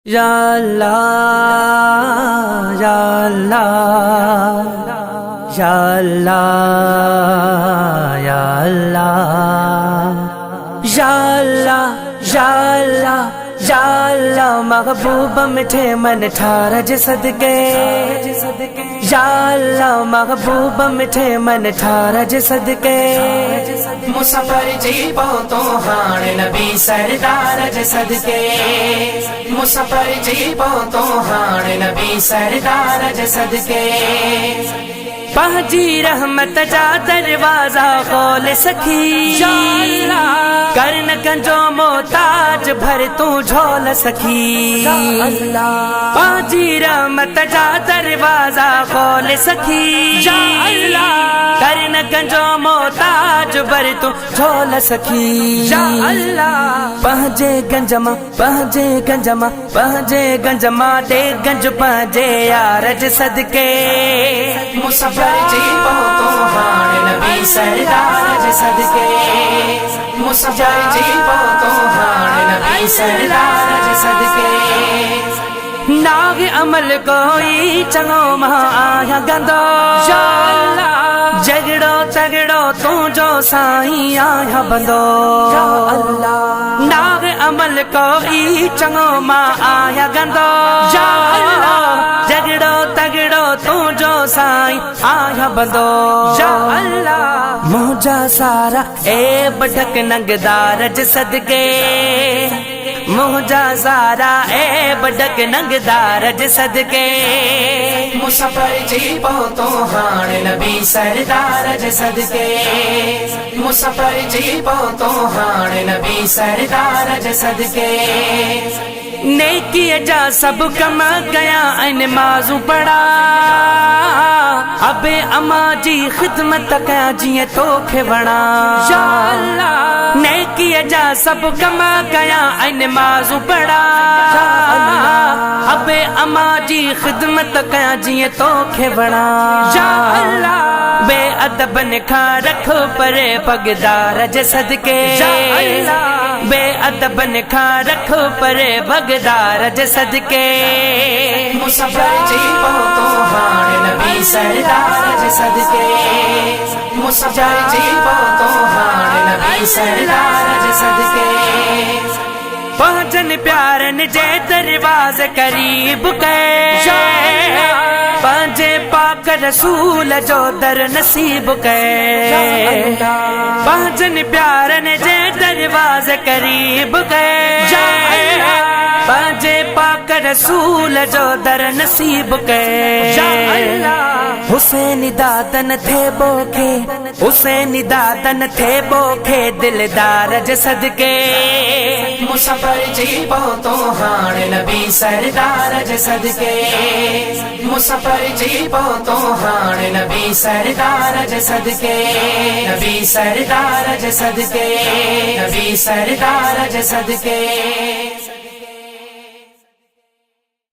या अल्लाह या अल्लाह या अल्लाह या अल्लाह या अल्लाह या अल्लाह या अल्लाह महबूब मिठे मन ठारज सदके या अल्लाह महबूब मिठे मन ठारज सदके मुसफर जी तो हाण नबी सरदार ज सदके मुसफर जी तो हाण नबी सरदार ज सदके पहुंची रहमत जा दरवाजा खोल सखी कर्ण कंजो मोताज भर तू झोल सखी पहुंची रहमत जा दरवाजा खोल सखी कर्ण कंजो मोताज भर तू झोल सखी पहुंचे गंजमा पहुंचे गंजमा पहुंचे गंजमा दे गंज पहुंचे यारज सदके मुसफर जी तो हाण नबी सरदार ज सदके मुसफर जी तो हाण नबी सरदार ज सदके नाग अमल कोई चङो मां आया गंदो जगड़ो तगड़ो तू जो साईं आया बंदो नाग अमल कोई चङो मां आया गंदो जगड़ो तगड़ो तू जो साईं आया बंदो मुझा सारा ए बटक नंगदार ज सदके मुझा सारा ए बटक नंगदार ज सदके मुसफर जी तो हाण नबी सरदार ज सदके मुसफर जी तो हाण नबी सरदार ज सदके नेकी जा सब कम कया इन माज़ू पड़ा अबे अमा जी खिदमत कया जिए तोखे वणा नेकी जा सब कम कया इन माज़ू पड़ा अबे अमा जी खिदमत कया जिए तोखे वणा बे अदबन खां रखो परे पगदार ज सदके बे अदबन खां रखो परे पगदार ज सदके मुसफर जी तो हाण नबी सरदार ज सदके मुसफर जी तो हाण नबी सरदार ज सदके पहुंचन प्यारन जे दरवाज़े करीब के पंजे पाक रसूल जो दर नसीब के पहुंचन प्यारन जे दरवाज़े करीब के पंजे पाक रसूल जो दर नसीब के हुसैन दादन थे बोखे हुसैन दादन थे बोखे दिलदार ज सदके मुसफर जी तो हाण नबी सरदार ज सदके मुसफर जी तो हाण नबी सरदार ज सदके नबी सरदार ज सदके नबी सरदार ज सदके।